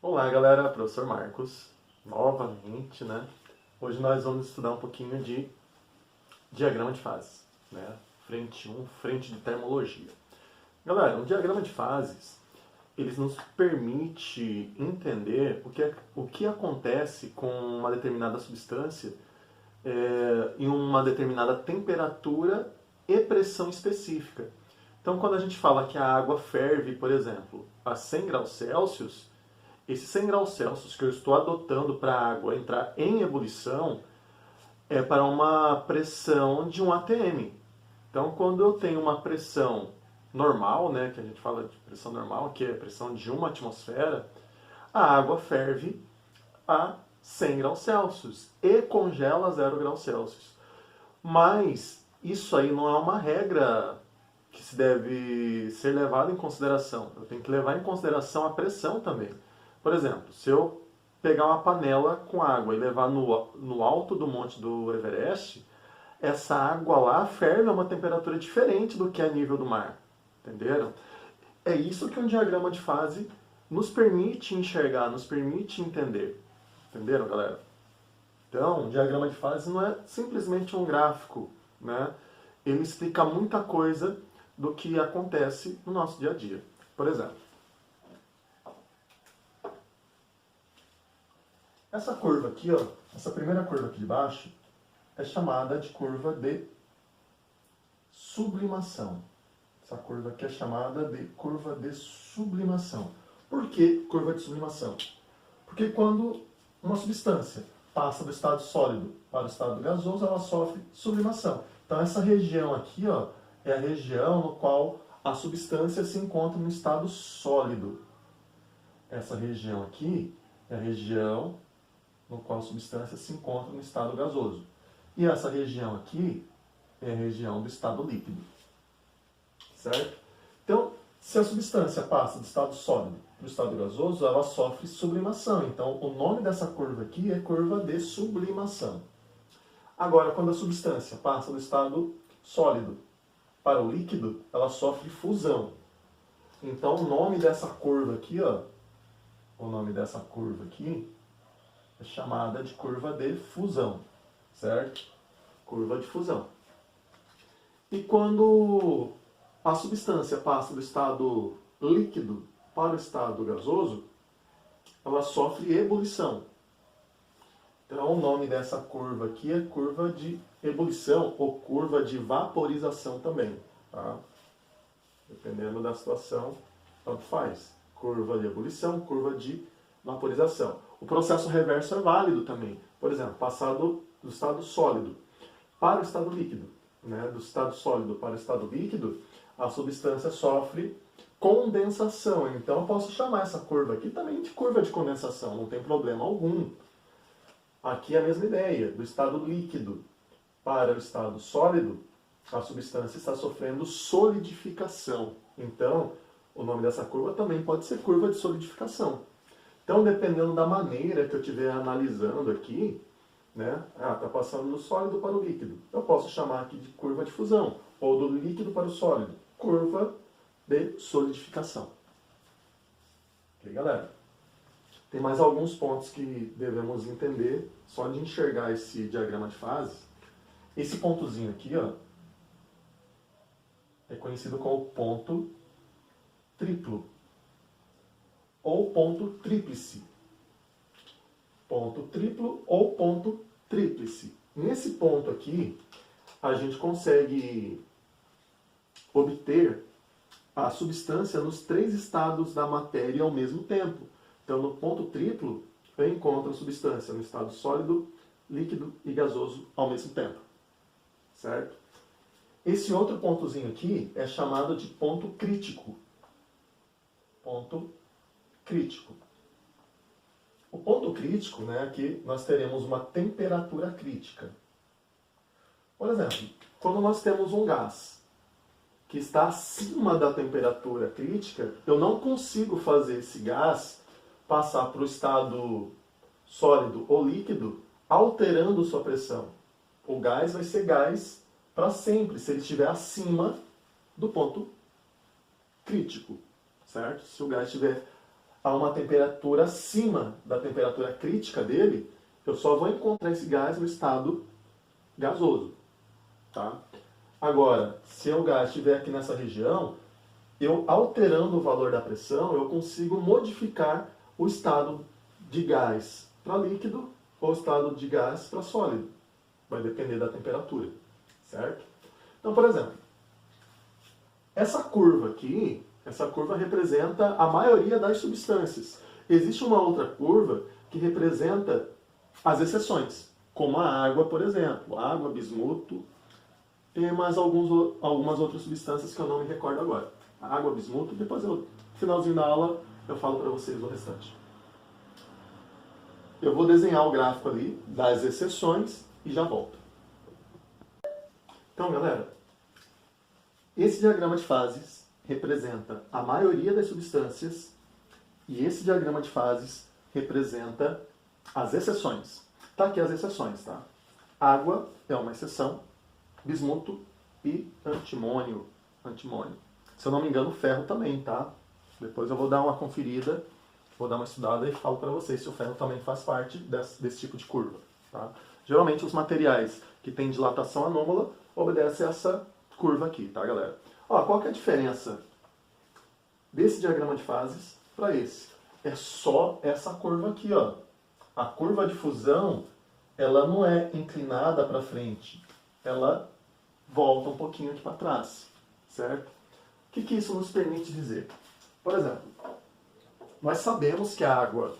Olá galera, professor Marcos, novamente, né? Hoje nós vamos estudar um pouquinho de diagrama de fases, né? Frente 1, frente de termologia. Galera, um diagrama de fases, ele nos permite entender o que acontece com uma determinada substância em uma determinada temperatura e pressão específica. Então, quando a gente fala que a água ferve, por exemplo, a 100 graus Celsius, esse 100 graus Celsius que eu estou adotando para a água entrar em ebulição é para uma pressão de um atm. Então, quando eu tenho uma pressão normal, né, que a gente fala de pressão normal, que é a pressão de uma atmosfera, a água ferve a 100 graus Celsius e congela a 0 graus Celsius. Mas isso aí não é uma regra que se deve ser levada em consideração. Eu tenho que levar em consideração a pressão também. Por exemplo, se eu pegar uma panela com água e levar no alto do monte do Everest, essa água lá ferve a uma temperatura diferente do que é a nível do mar. Entenderam? É isso que um diagrama de fase nos permite enxergar, nos permite entender. Entenderam, galera? Então, um diagrama de fase não é simplesmente um gráfico, né? Ele explica muita coisa do que acontece no nosso dia a dia. Por exemplo, essa curva aqui, ó, essa primeira curva aqui de baixo, é chamada de curva de sublimação. Essa curva aqui é chamada de curva de sublimação. Por que curva de sublimação? Porque quando uma substância passa do estado sólido para o estado gasoso, ela sofre sublimação. Então essa região aqui, ó, é a região no qual a substância se encontra no estado sólido. Essa região aqui é a região no qual a substância se encontra no estado gasoso. E essa região aqui é a região do estado líquido. Certo? Então, se a substância passa do estado sólido para o estado gasoso, ela sofre sublimação. Então, o nome dessa curva aqui é curva de sublimação. Agora, quando a substância passa do estado sólido para o líquido, ela sofre fusão. Então, o nome dessa curva aqui, ó, o nome dessa curva aqui é chamada de curva de fusão, certo? Curva de fusão. E quando a substância passa do estado líquido para o estado gasoso, ela sofre ebulição. Então, o nome dessa curva aqui é curva de ebulição ou curva de vaporização também. Tá? Dependendo da situação, tanto faz. Curva de ebulição, curva de vaporização. O processo reverso é válido também. Por exemplo, passar do estado sólido para o estado líquido. Né? Do estado sólido para o estado líquido, a substância sofre condensação. Então eu posso chamar essa curva aqui também de curva de condensação, não tem problema algum. Aqui é a mesma ideia, do estado líquido para o estado sólido, a substância está sofrendo solidificação. Então, o nome dessa curva também pode ser curva de solidificação. Então, dependendo da maneira que eu estiver analisando aqui, né? Está passando do sólido para o líquido. Eu posso chamar aqui de curva de fusão, ou do líquido para o sólido, curva de solidificação. Ok, galera? Tem mais alguns pontos que devemos entender só de enxergar esse diagrama de fases. Esse pontozinho aqui, ó, é conhecido como ponto triplo, ou ponto tríplice. Ponto triplo ou ponto tríplice. Nesse ponto aqui, a gente consegue obter a substância nos 3 estados da matéria ao mesmo tempo. Então, no ponto triplo, eu encontro a substância no estado sólido, líquido e gasoso ao mesmo tempo. Certo? Esse outro pontozinho aqui é chamado de ponto crítico. Ponto crítico. O ponto crítico, né, aqui nós teremos uma temperatura crítica. Por exemplo, quando nós temos um gás que está acima da temperatura crítica, eu não consigo fazer esse gás passar para o estado sólido ou líquido alterando sua pressão. O gás vai ser gás para sempre, se ele estiver acima do ponto crítico, certo? Se o gás estiver a uma temperatura acima da temperatura crítica dele, eu só vou encontrar esse gás no estado gasoso. Tá? Agora, se o gás estiver aqui nessa região, eu alterando o valor da pressão, eu consigo modificar o estado de gás para líquido ou o estado de gás para sólido. Vai depender da temperatura, certo? Então, por exemplo, essa curva aqui, essa curva representa a maioria das substâncias. Existe uma outra curva que representa as exceções, como a água, por exemplo. Água, bismuto, e mais algumas outras substâncias que eu não me recordo agora. Água, bismuto, depois no finalzinho da aula eu falo para vocês o restante. Eu vou desenhar o gráfico ali das exceções e já volto. Então, galera, esse diagrama de fases representa a maioria das substâncias e esse diagrama de fases representa as exceções. Tá aqui as exceções, tá? Água é uma exceção, bismuto e antimônio. Se eu não me engano, ferro também, tá? Depois eu vou dar uma conferida, vou dar uma estudada e falo para vocês se o ferro também faz parte desse tipo de curva, tá? Geralmente os materiais que têm dilatação anômala obedecem a essa curva aqui, tá, galera? Ó, qual que é a diferença desse diagrama de fases para esse? É só essa curva aqui, ó. A curva de fusão, ela não é inclinada para frente, ela volta um pouquinho aqui para trás, certo? O que isso nos permite dizer? Por exemplo, nós sabemos que a água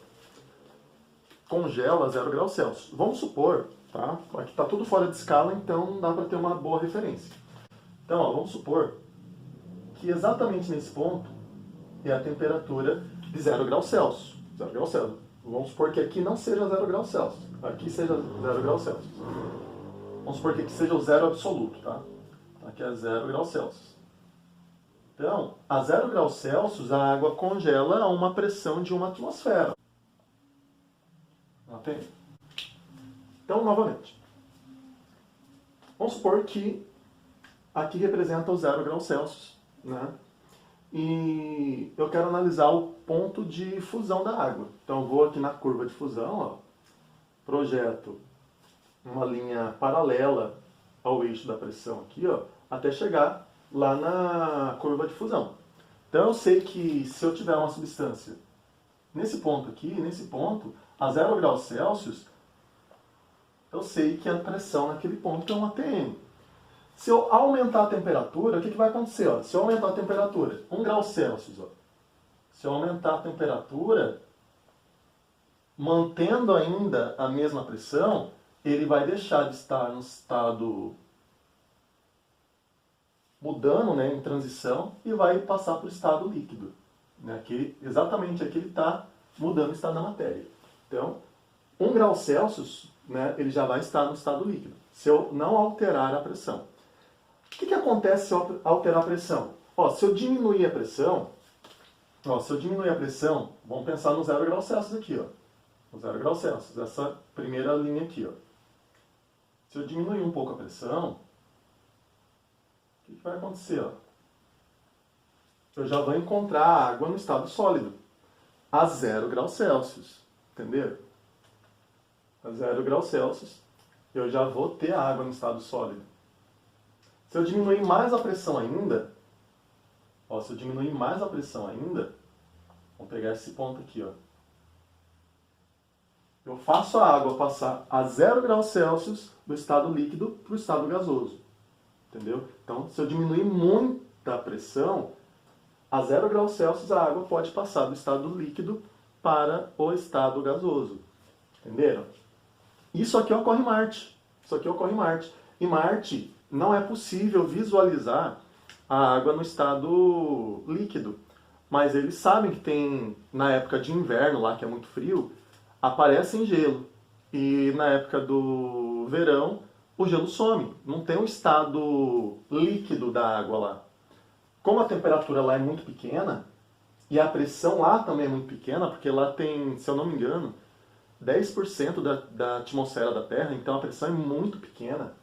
congela a 0 graus Celsius. Vamos supor, tá? Aqui está tudo fora de escala, então dá para ter uma boa referência. Então, ó, vamos supor que exatamente nesse ponto é a temperatura de 0 graus Celsius. 0 graus Celsius. Vamos supor que aqui não seja 0 graus Celsius. Aqui seja 0 graus Celsius. Vamos supor que aqui seja o zero absoluto, tá? Aqui é 0 graus Celsius. Então, a 0 graus Celsius, a água congela a uma pressão de 1 atmosfera. Ok? Então, novamente. Vamos supor que aqui representa o 0 graus Celsius, né? E eu quero analisar o ponto de fusão da água. Então, eu vou aqui na curva de fusão, ó, projeto uma linha paralela ao eixo da pressão aqui, ó, até chegar lá na curva de fusão. Então, eu sei que se eu tiver uma substância nesse ponto aqui, nesse ponto, a 0 graus Celsius, eu sei que a pressão naquele ponto é 1 atm. Se eu aumentar a temperatura, o que vai acontecer? Ó? Se eu aumentar a temperatura, 1 grau Celsius, ó. Se eu aumentar a temperatura, mantendo ainda a mesma pressão, ele vai deixar de estar no estado mudando, né, em transição, e vai passar para o estado líquido. Né? Exatamente aqui ele está mudando o estado da matéria. Então, 1 grau Celsius, né, ele já vai estar no estado líquido, se eu não alterar a pressão. O que acontece se eu alterar a pressão? Ó, se eu diminuir a pressão, vamos pensar no 0 graus Celsius aqui, ó. No 0 graus Celsius, essa primeira linha aqui, ó. Se eu diminuir um pouco a pressão, o que vai acontecer? Ó? Eu já vou encontrar a água no estado sólido, a 0 graus Celsius. Entenderam? A 0 graus Celsius, eu já vou ter a água no estado sólido. Se eu diminuir mais a pressão ainda, ó, vamos pegar esse ponto aqui, ó. Eu faço a água passar a 0 graus Celsius do estado líquido para o estado gasoso. Entendeu? Então, se eu diminuir muita pressão, a 0 graus Celsius a água pode passar do estado líquido para o estado gasoso. Entenderam? Isso aqui ocorre em Marte. Em Marte não é possível visualizar a água no estado líquido. Mas eles sabem que tem, na época de inverno, lá que é muito frio, aparece em gelo. E na época do verão, o gelo some. Não tem um estado líquido da água lá. Como a temperatura lá é muito pequena, e a pressão lá também é muito pequena, porque lá tem, se eu não me engano, 10% da atmosfera da Terra, então a pressão é muito pequena.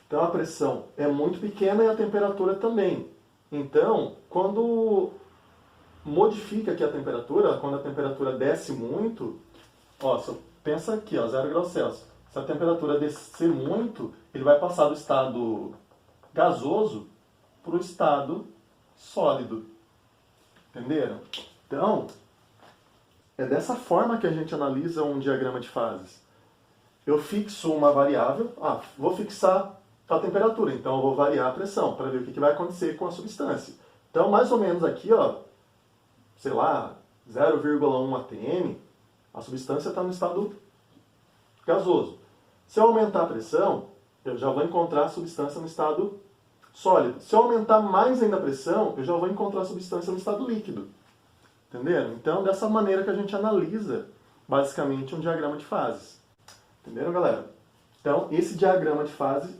Então a pressão é muito pequena e a temperatura também. Então, quando modifica aqui a temperatura, quando a temperatura desce muito, ó, pensa aqui, ó, 0 graus Celsius. Se a temperatura descer muito, ele vai passar do estado gasoso para o estado sólido. Entenderam? Então, é dessa forma que a gente analisa um diagrama de fases. Eu fixo uma variável, vou fixar a temperatura, então eu vou variar a pressão para ver o que vai acontecer com a substância. Então, mais ou menos aqui, ó, sei lá, 0,1 atm, a substância está no estado gasoso. Se eu aumentar a pressão, eu já vou encontrar a substância no estado sólido. Se eu aumentar mais ainda a pressão, eu já vou encontrar a substância no estado líquido. Entenderam? Então, dessa maneira que a gente analisa, basicamente, um diagrama de fases. Entenderam, galera? Então, esse diagrama de fase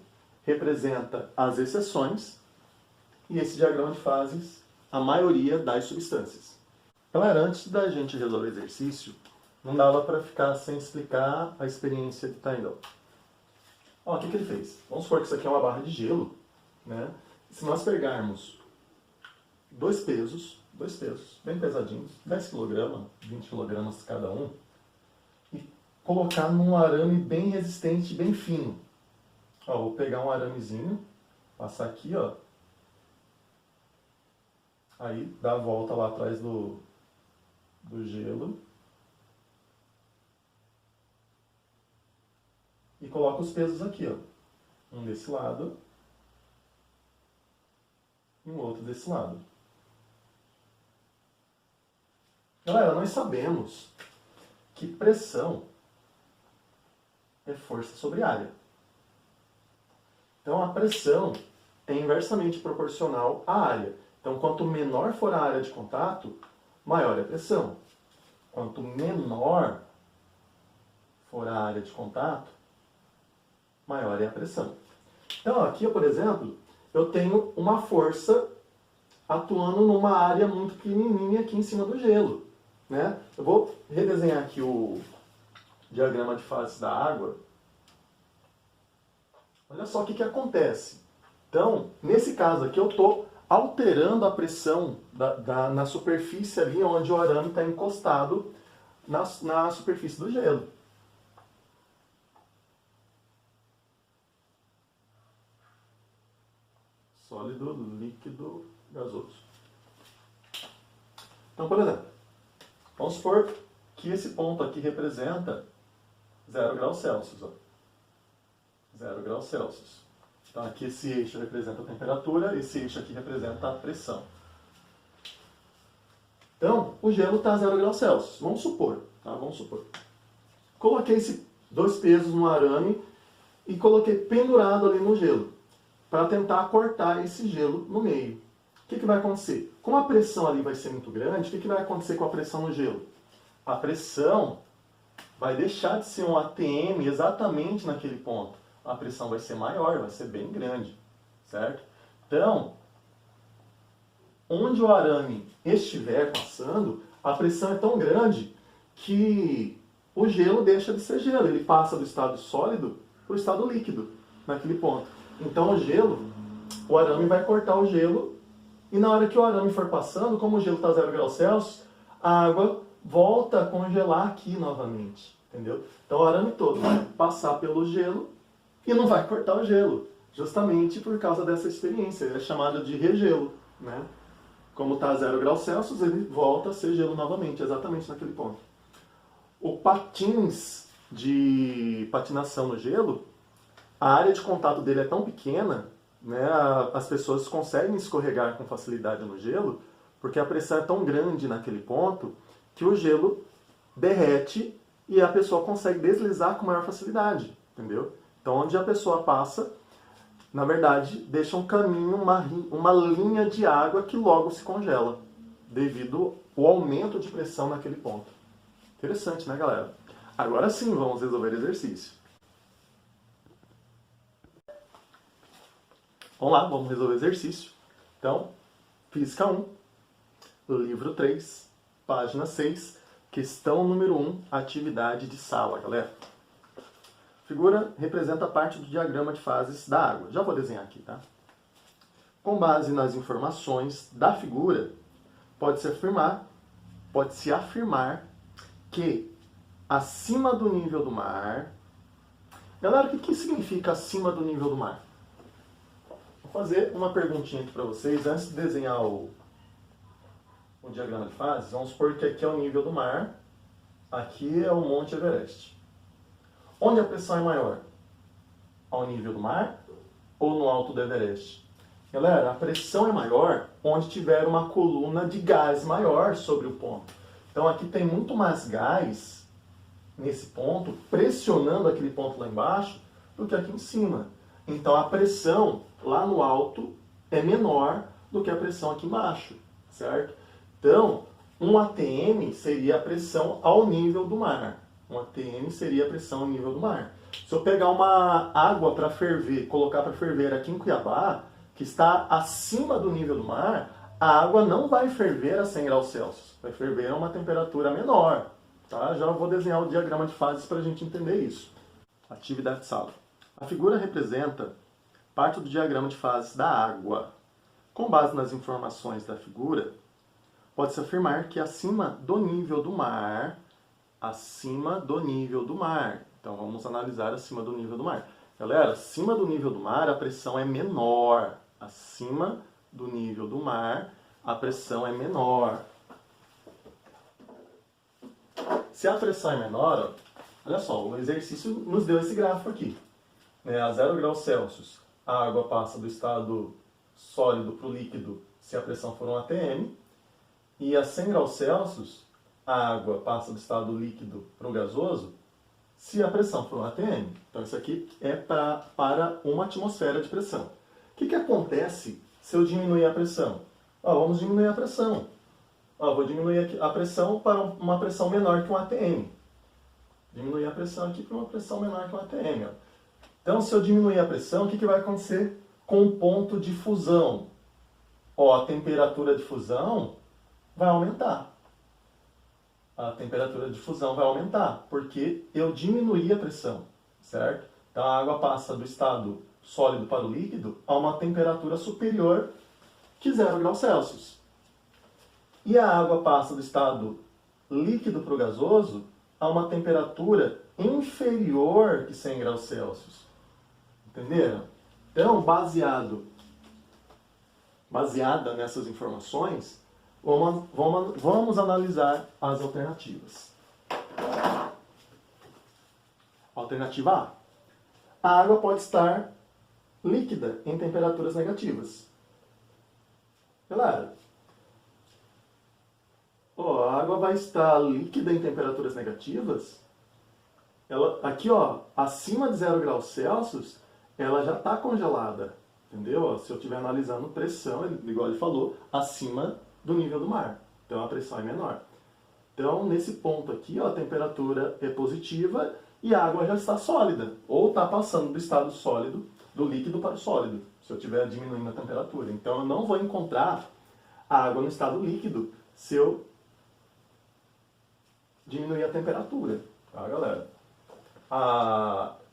representa as exceções e esse diagrama de fases a maioria das substâncias. Galera, antes da gente resolver o exercício, não dava para ficar sem explicar a experiência de Tyndall. Ó, o que ele fez? Vamos supor que isso aqui é uma barra de gelo, né? Se nós pegarmos dois pesos, bem pesadinhos, 10 kg, 20 kg cada um, e colocar num arame bem resistente, bem fino. Ó, vou pegar um aramezinho, passar aqui, ó. Aí dá a volta lá atrás do gelo. E coloca os pesos aqui, ó. Um desse lado e um outro desse lado. Galera, nós sabemos que pressão é força sobre área. Então, a pressão é inversamente proporcional à área. Então, quanto menor for a área de contato, maior é a pressão. Quanto menor for a área de contato, maior é a pressão. Então, aqui, por exemplo, eu tenho uma força atuando numa área muito pequenininha aqui em cima do gelo, né? Eu vou redesenhar aqui o diagrama de fases da água. Olha só o que acontece. Então, nesse caso aqui, eu estou alterando a pressão na superfície ali onde o arame está encostado na superfície do gelo. Sólido, líquido, gasoso. Então, por exemplo, vamos supor que esse ponto aqui representa 0 graus Celsius. Ó. 0 graus Celsius. Então, aqui esse eixo representa a temperatura, esse eixo aqui representa a pressão. Então, o gelo está a 0 graus Celsius. Vamos supor, tá? Vamos supor. Coloquei esses dois pesos no arame e coloquei pendurado ali no gelo, para tentar cortar esse gelo no meio. O que vai acontecer? Como a pressão ali vai ser muito grande, o que vai acontecer com a pressão no gelo? A pressão vai deixar de ser um atm exatamente naquele ponto. A pressão vai ser maior, vai ser bem grande, certo? Então, onde o arame estiver passando, a pressão é tão grande que o gelo deixa de ser gelo. Ele passa do estado sólido para o estado líquido, naquele ponto. Então o gelo, o arame vai cortar o gelo e na hora que o arame for passando, como o gelo está a 0 graus Celsius, a água volta a congelar aqui novamente, entendeu? Então o arame todo vai passar pelo gelo e não vai cortar o gelo, justamente por causa dessa experiência, é chamada de regelo, né? Como está a 0 graus Celsius, ele volta a ser gelo novamente, exatamente naquele ponto. O patins de patinação no gelo, a área de contato dele é tão pequena, né, as pessoas conseguem escorregar com facilidade no gelo, porque a pressão é tão grande naquele ponto que o gelo derrete e a pessoa consegue deslizar com maior facilidade, entendeu? Então, onde a pessoa passa, na verdade, deixa um caminho, uma linha de água que logo se congela, devido ao aumento de pressão naquele ponto. Interessante, né, galera? Agora sim, vamos resolver o exercício. Vamos lá, vamos resolver o exercício. Então, Física 1, livro 3, página 6, questão número 1, atividade de sala, galera. A figura representa parte do diagrama de fases da água. Já vou desenhar aqui, tá? Com base nas informações da figura, pode-se afirmar que acima do nível do mar... Galera, o que significa acima do nível do mar? Vou fazer uma perguntinha aqui para vocês antes de desenhar o diagrama de fases. Vamos supor que aqui é o nível do mar, aqui é o Monte Everest. Onde a pressão é maior? Ao nível do mar ou no alto do Everest? Galera, a pressão é maior onde tiver uma coluna de gás maior sobre o ponto. Então aqui tem muito mais gás nesse ponto, pressionando aquele ponto lá embaixo, do que aqui em cima. Então a pressão lá no alto é menor do que a pressão aqui embaixo, certo? Então, um ATM seria a pressão ao nível do mar. Um ATM seria a pressão ao nível do mar. Se eu pegar uma água para ferver, colocar para ferver aqui em Cuiabá, que está acima do nível do mar, a água não vai ferver a 100 graus Celsius. Vai ferver a uma temperatura menor. Tá? Já vou desenhar o diagrama de fases para a gente entender isso. Atividade de sala. A figura representa parte do diagrama de fases da água. Com base nas informações da figura, pode-se afirmar que acima do nível do mar, então vamos analisar acima do nível do mar. Galera, acima do nível do mar a pressão é menor. Acima do nível do mar a pressão é menor. Se a pressão é menor, olha só, o exercício nos deu esse gráfico aqui. A 0 graus Celsius, a água passa do estado sólido para o líquido se a pressão for um ATM. E a 100 graus Celsius, a água passa do estado líquido para o gasoso se a pressão for um ATM. Então isso aqui é para uma atmosfera de pressão. O que acontece se eu diminuir a pressão? Vamos diminuir a pressão. Vou diminuir a pressão para uma pressão menor que um ATM. Diminuir a pressão aqui para uma pressão menor que um ATM. Então, se eu diminuir a pressão, o que vai acontecer com o ponto de fusão? A temperatura de fusão vai aumentar. A temperatura de fusão vai aumentar, porque eu diminuí a pressão, certo? Então, a água passa do estado sólido para o líquido a uma temperatura superior que 0 graus Celsius. E a água passa do estado líquido para o gasoso a uma temperatura inferior que 100 graus Celsius. Entenderam? Então, baseada nessas informações, vamos analisar as alternativas. Alternativa A. A água pode estar líquida em temperaturas negativas. Galera, a água vai estar líquida em temperaturas negativas. Aqui, acima de 0 graus Celsius, ela já está congelada. Entendeu? Se eu estiver analisando pressão, igual ele falou, acima do nível do mar. Então a pressão é menor. Então, nesse ponto aqui, a temperatura é positiva e a água já está sólida. Ou está passando do estado sólido, do líquido para o sólido, se eu estiver diminuindo a temperatura. Então, eu não vou encontrar a água no estado líquido se eu diminuir a temperatura. Tá, galera?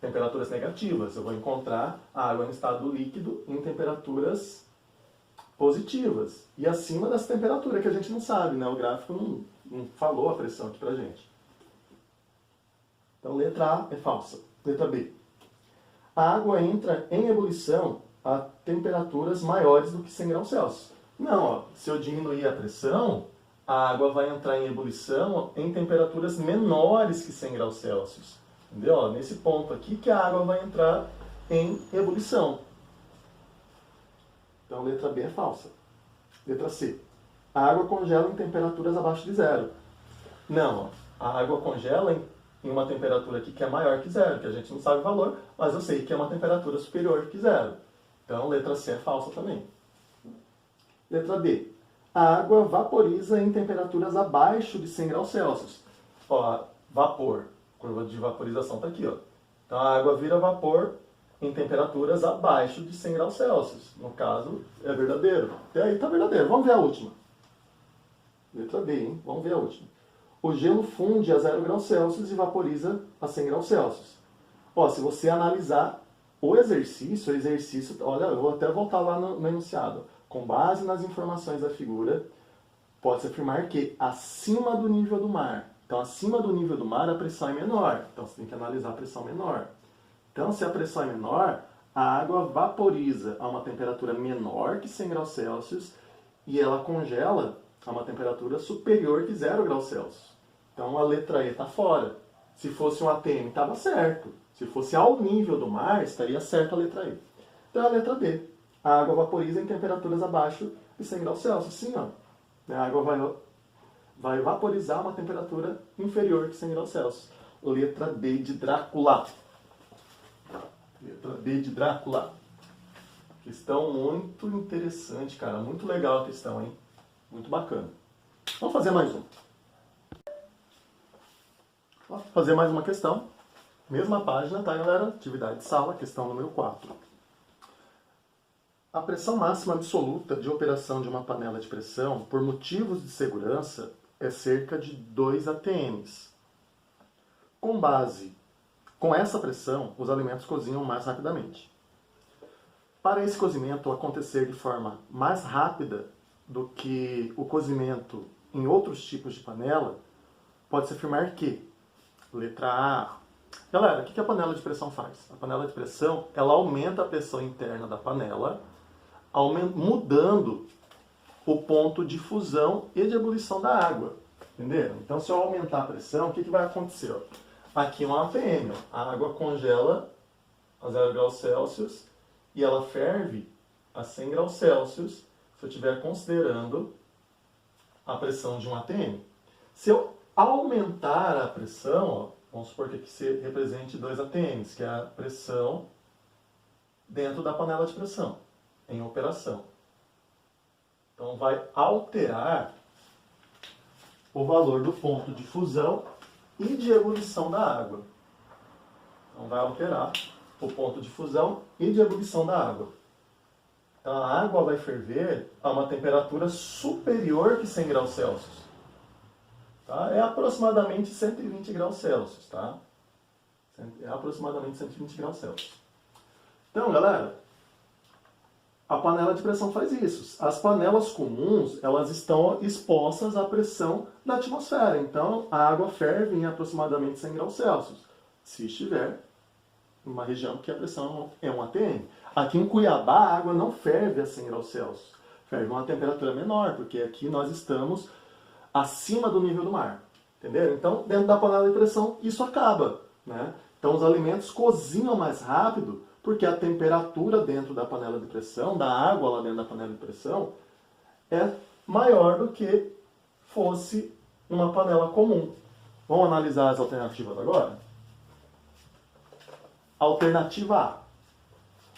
Temperaturas negativas, eu vou encontrar a água no estado líquido em temperaturas positivas. E acima dessa temperatura que a gente não sabe, né? O gráfico não falou a pressão aqui pra gente. Então, letra A é falsa. Letra B. A água entra em ebulição a temperaturas maiores do que 100 graus Celsius. Não, se eu diminuir a pressão, a água vai entrar em ebulição em temperaturas menores que 100 graus Celsius. Entendeu? Nesse ponto aqui que a água vai entrar em ebulição. Então, letra B é falsa. Letra C. A água congela em temperaturas abaixo de zero. Não, a água congela em uma temperatura aqui que é maior que zero, que a gente não sabe o valor, mas eu sei que é uma temperatura superior que zero. Então, letra C é falsa também. Letra D. A água vaporiza em temperaturas abaixo de 100 graus Celsius. Vapor. Curva de vaporização está aqui. Então, a água vira vapor em temperaturas abaixo de 100 graus Celsius. No caso, é verdadeiro. Até aí está verdadeiro. Vamos ver a última. Letra D, hein? Vamos ver a última. O gelo funde a 0 graus Celsius e vaporiza a 100 graus Celsius. Se você analisar o exercício, olha, eu vou até voltar lá no enunciado. Com base nas informações da figura, pode-se afirmar que acima do nível do mar. Então, acima do nível do mar, a pressão é menor. Então, você tem que analisar a pressão menor. Então, se a pressão é menor, a água vaporiza a uma temperatura menor que 100 graus Celsius e ela congela a uma temperatura superior que 0 graus Celsius. Então, a letra E está fora. Se fosse um ATM, estava certo. Se fosse ao nível do mar, estaria certa a letra E. Então, a letra D. A água vaporiza em temperaturas abaixo de 100 graus Celsius. Sim, ó. A água vai vaporizar uma temperatura inferior que 100 graus Celsius. Letra D de Drácula. Letra D de Drácula. Questão muito interessante, cara. Muito legal a questão, hein? Muito bacana. Vamos fazer mais um. Vamos fazer mais uma questão. Mesma página, tá, galera? Atividade de sala, questão número 4. A pressão máxima absoluta de operação de uma panela de pressão, por motivos de segurança, é cerca de 2 atms. Com essa pressão, os alimentos cozinham mais rapidamente. Para esse cozimento acontecer de forma mais rápida do que o cozimento em outros tipos de panela, pode-se afirmar que, letra A. Galera, o que a panela de pressão faz? A panela de pressão, ela aumenta a pressão interna da panela, mudando o ponto de fusão e de ebulição da água. Entenderam? Então, se eu aumentar a pressão, o que vai acontecer? Aqui é um APM. A água congela a 0 graus Celsius e ela ferve a 100 graus Celsius, se eu estiver considerando a pressão de um ATM. Se eu aumentar a pressão, ó, vamos supor que aqui se represente 2 ATMs, que é a pressão dentro da panela de pressão, em operação. Então, vai alterar o valor do ponto de fusão e de ebulição da água. Então, vai alterar o ponto de fusão e de ebulição da água. Então, a água vai ferver a uma temperatura superior que 100 graus Celsius. Tá? É aproximadamente 120 graus Celsius. Tá? É aproximadamente 120 graus Celsius. Então, galera, a panela de pressão faz isso. As panelas comuns, elas estão expostas à pressão da atmosfera. Então, a água ferve em aproximadamente 100 graus Celsius, se estiver em uma região que a pressão é um ATM. Aqui em Cuiabá, a água não ferve a 100 graus Celsius. Ferve a uma temperatura menor, porque aqui nós estamos acima do nível do mar. Entenderam? Então, dentro da panela de pressão, isso acaba. Né? Então, os alimentos cozinham mais rápido, porque a temperatura dentro da panela de pressão, da água lá dentro da panela de pressão, é maior do que fosse uma panela comum. Vamos analisar as alternativas agora? Alternativa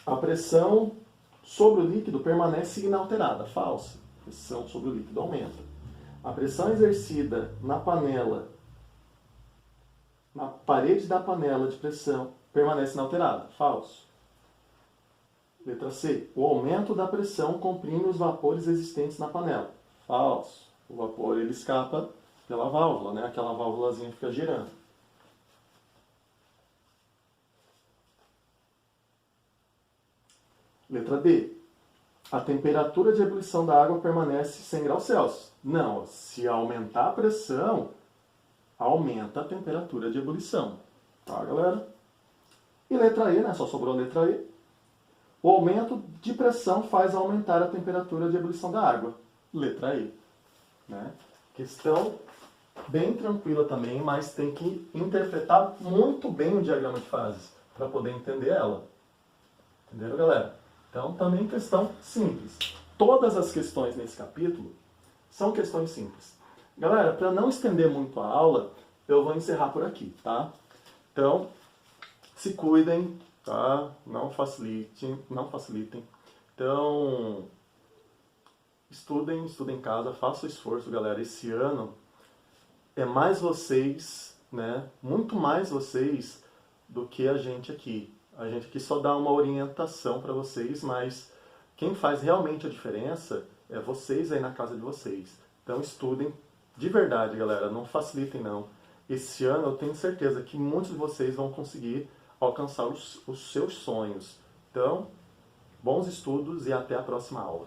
A. A pressão sobre o líquido permanece inalterada. Falsa. A pressão sobre o líquido aumenta. A pressão exercida na panela, na parede da panela de pressão, permanece inalterada. Falso. Letra C. O aumento da pressão comprime os vapores existentes na panela. Falso. O vapor ele escapa pela válvula, né? Aquela válvulazinha fica girando. Letra D. A temperatura de ebulição da água permanece 100 graus Celsius. Não, se aumentar a pressão, aumenta a temperatura de ebulição. Tá, galera? E letra E, né? Só sobrou a letra E. O aumento de pressão faz aumentar a temperatura de ebulição da água. Letra E. Né? Questão bem tranquila também, mas tem que interpretar muito bem o diagrama de fases para poder entender ela. Entenderam, galera? Então, também questão simples. Todas as questões nesse capítulo são questões simples. Galera, para não estender muito a aula, eu vou encerrar por aqui, tá? Então, se cuidem, tá? Não facilitem. Então, estudem em casa, façam esforço, galera. Esse ano é mais vocês, né? Muito mais vocês do que a gente aqui. A gente aqui só dá uma orientação para vocês, mas quem faz realmente a diferença é vocês aí na casa de vocês. Então estudem de verdade, galera. Não facilitem, não. Esse ano eu tenho certeza que muitos de vocês vão conseguir alcançar os seus sonhos. Então, bons estudos e até a próxima aula.